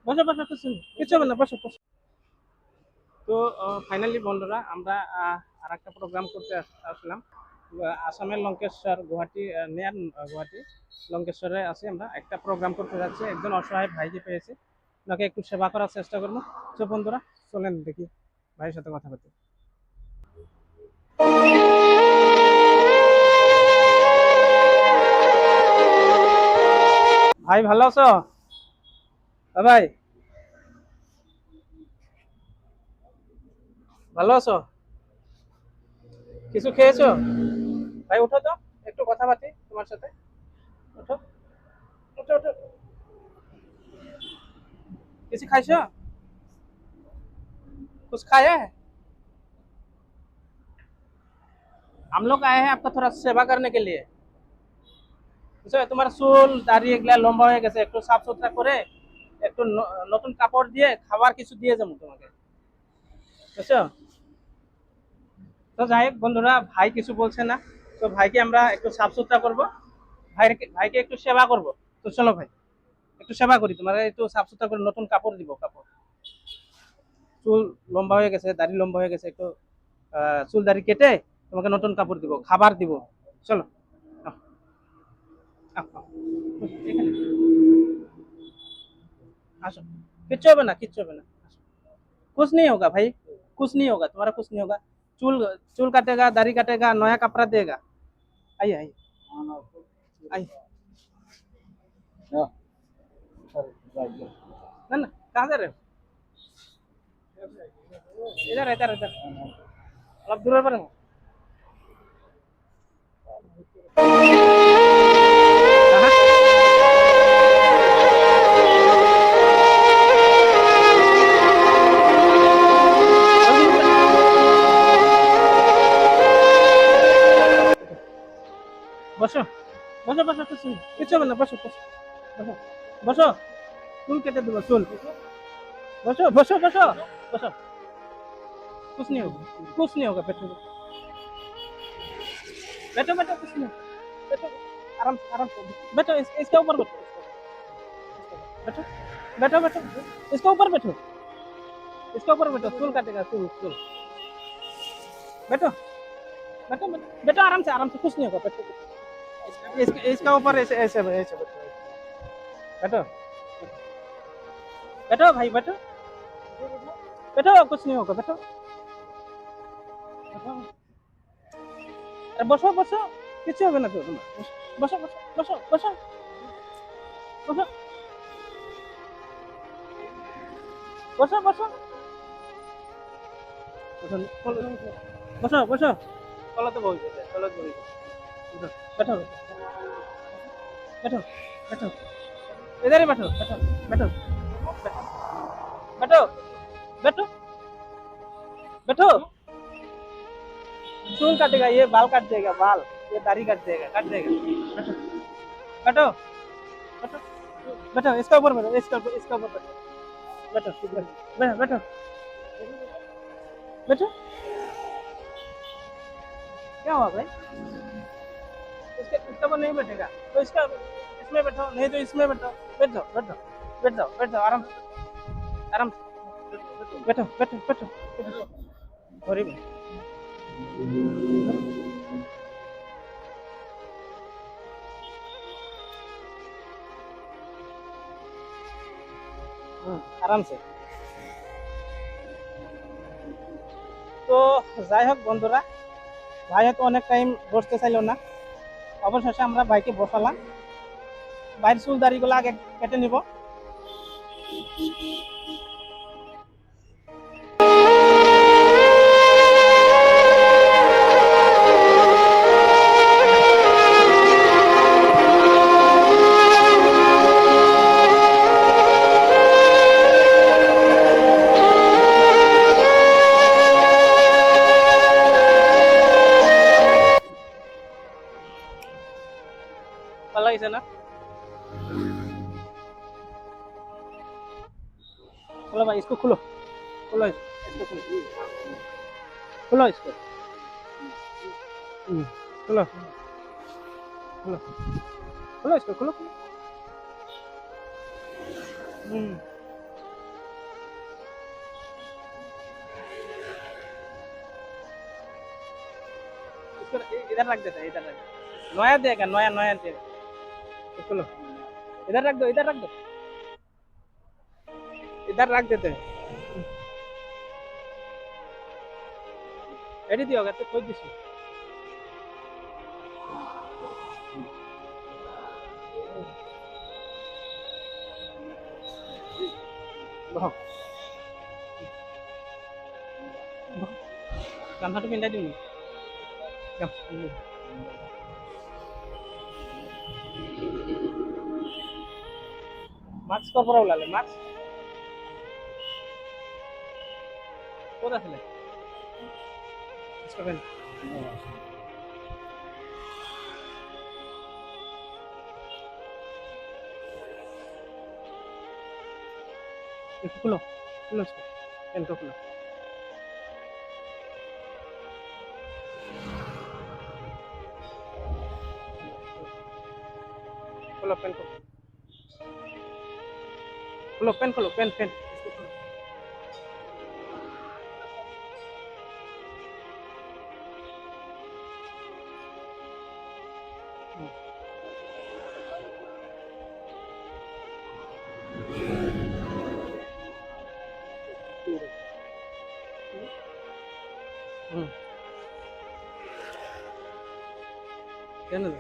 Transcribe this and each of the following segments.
বসো বসো, কিছু হবে না, বসো বসো। তো ফাইনালি বন্ধুরা আমরা আর একটা প্রোগ্রাম করতে আসলাম। আসামের লঙ্কেশ্বর, গুয়াহাটি নিয়ার গুয়াহাটি লঙ্কেশ্বরে আছি। আমরা একটা প্রোগ্রাম করতে যাচ্ছি, একজন অসহায় ভাইকে পেয়েছি, ওনাকে একটু সেবা করার চেষ্টা করবো। তো বন্ধুরা চলেন দেখি ভাইয়ের সাথে কথা বলতে। ভাই ভালো আছো? ভাই ভালো আছো? কিছু খেয়েছো? ভাই উঠো তো, একটু কথা বাতি তোমার সাথে। উঠো, উঠো উঠো। কিছু খাইছো? कुछ खाया है? हम लोग आए हैं आपका थोड़ा सेवा करने के लिए। বুঝছো, তোমার চুল দাড়ি এগুলা লম্বা হয়ে গেছে, একটু সাফ সুতরা করে একটু নতুন কাপড় দিয়ে খাবার কিছু দিয়ে যাবো তোমাকে, বুঝছো? তো যাই হোক বন্ধুরা, ভাই কিছু বলছে না, তো ভাইকে আমরা একটু সাফ সুতরা করবো, ভাইকে একটু সেবা করব। তো চলো ভাই একটু সেবা করি, তোমার একটু সাফ সুতরা করে নতুন কাপড় দিব, কাপড়। চুল লম্বা হয়ে গেছে, দাড়ি লম্বা হয়ে গেছে, একটু চুল দাড়ি কেটে তোমাকে নতুন কাপড় দিব, খাবার দিব। চলো আহ, আহ, আহ। এখানে আসো, কিচ্ছু হবে না, किच्छु হবে না। कुछ नहीं होगा भाई, कुछ नहीं होगा, तुम्हारा कुछ नहीं होगा। चूल चूल काटेगा, दाढ़ी काटेगा, नया कपड़ा देगा। आइए आइए आइए। ना ना, कहाँ जा रहे हो? इधर इधर इधर, आप दूर पर हो। বসো বসো বসো, কিছু কিচ্ছু হবে না, বসো বসো বসো বসো। চুল কেটে দেবো, চুল। বসো বসো বসো বসো। कुछ नहीं होगा, कुछ नहीं होगा, बैठो बैठो बैठो, कुछ नहीं होगा, बैठो आराम से बैठो, इसके ऊपर बैठो, बैठो बैठो बैठो, इसके ऊपर बैठो, इसके ऊपर बैठो, चूल काटेगा, चूल चूल। बैठो बैठो बैठो, आराम से, कुछ नहीं होगा, बैठो। इसका ऊपर ऐसे ऐसे ऐसे बैठो, बैठो भाई, बैठो बैठो, कुछ नहीं होगा, बैठो। अरे बसो बसो, किच्छु হবে না তো তোমার, বসো বসো বসো বসো বসো বসো বসো বসো বসো। কলাতে বসবে, কলাতে বসবে। बैठो बैठो बैठो, इधर ही बैठो, बैठो बैठो बैठो बैठो बैठो। चूल काटेगा, ये बाल काट देगा, बाल, ये दाढ़ी काट देगा, काट देगा। बैठो बैठो बैठो बैठो, इसका ऊपर बैठो, इसका ऊपर बैठो, बैठो बैठो बैठो बैठो। क्या हुआ भाई? इसका ऊपर नहीं बैठेगा तो इसका, इसमें बैठो, नहीं तो इसमें बैठो। बैठ जाओ बैठ जाओ बैठ जाओ बैठ जाओ, आराम आराम से बैठो बैठो बैठो बैठो। सॉरी भाई। आराम से। তো যাই হোক বন্ধুরা, ভাই হয়তো অনেক টাইম বসতে চাইলো না, অবশেষে আমরা ভাইকে বসালাম। ভাইয়ের চুল দাড়িগুলো আগে কেটে নিব। ভালো লাগছে না? खोलो भाई, इसको खोलो, खोलो इसको खोलो, खोलो इसको, खोलो खोलो खोलो इसको, खोलो खोलो। इधर रख देते इधर रख नया देगा नया नया देगा इसको लो इधर रख दो इधर रख देते हैं एडी दियो तो खोज दिसी बह गामछाটো পিন্ধাই দিম মাছ কৰ পৰা ওলালে মাছ ক'ত আছিলে खुलो खुलो इसको पेन को खुलो खुलो पेन को खुलो पेन खुलो पेन पेन इसको खुलो ಏನದು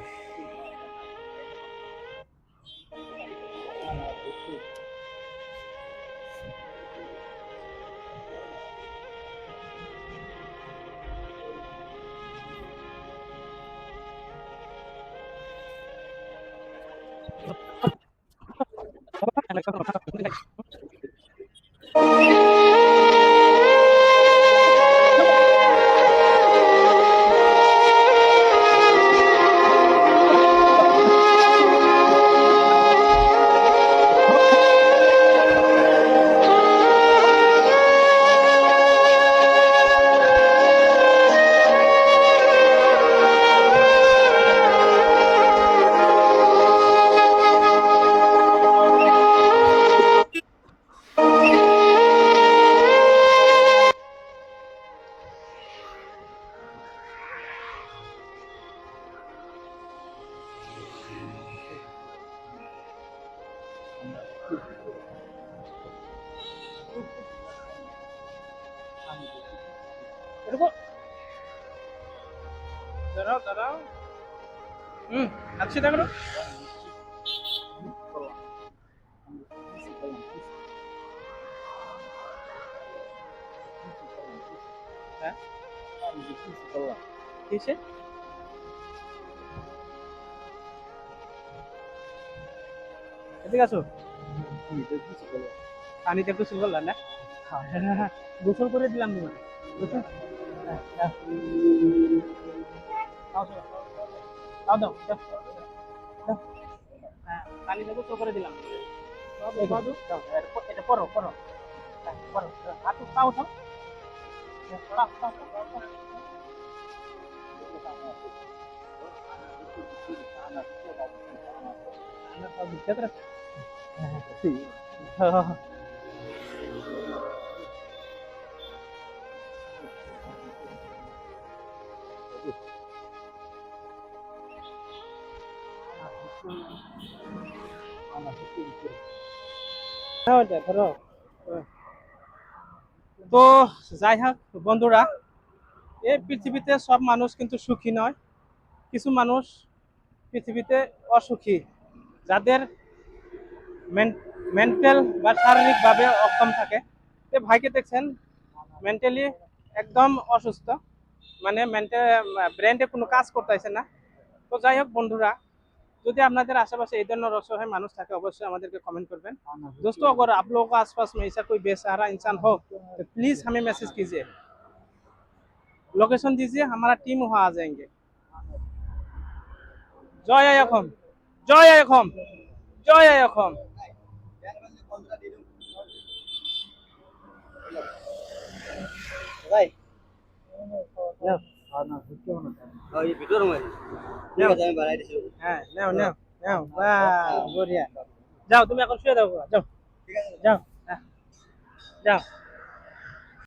रुको दाঁড়াও দাঁড়াও अच्छी करो হ্যাঁ কিসে এদিকে আসো পানিতে গোসল করলাম না গোসল করে দিলাম তোমার গোসল দাও দাও হ্যাঁ পানিতে গোসল করে দিলাম এটা করো করো করো হাত পাও তো ধরো তো যাই হোক বন্ধুরা এই পৃথিবীতে সব মানুষ কিন্তু সুখী নয় কিছু মানুষ পৃথিবীতে অসুখী যাদের মেন্টাল বা শারীরিকভাবে অক্ষম থাকে এই ভাইকে দেখছেন মেন্টালি একদম অসুস্থ মানে ব্রেনে কোনো কাজ করতেছে না তো যাই হোক বন্ধুরা যদি আপনাদের आसपास এই ধরনের অসহায় মানুষ থাকে অবশ্যই আমাদেরকে कमेंट করবেন दोस्तों अगर आप लोगों के आसपास में ऐसा कोई बेसहारा इंसान हो तो प्लीज हमें मैसेज कीजिए लोकेशन दीजिए हमारा टीम वहां आ जाएंगे जय अयखम जय अयखम जय अयखम भाई ये वीडियो में নাও আমি বাড়াই দিছি হ্যাঁ নাও নাও নাও বাহ বড়িয়া যাও তুমি এখন শুয়ে দাও যাও ঠিক আছে যাও যাও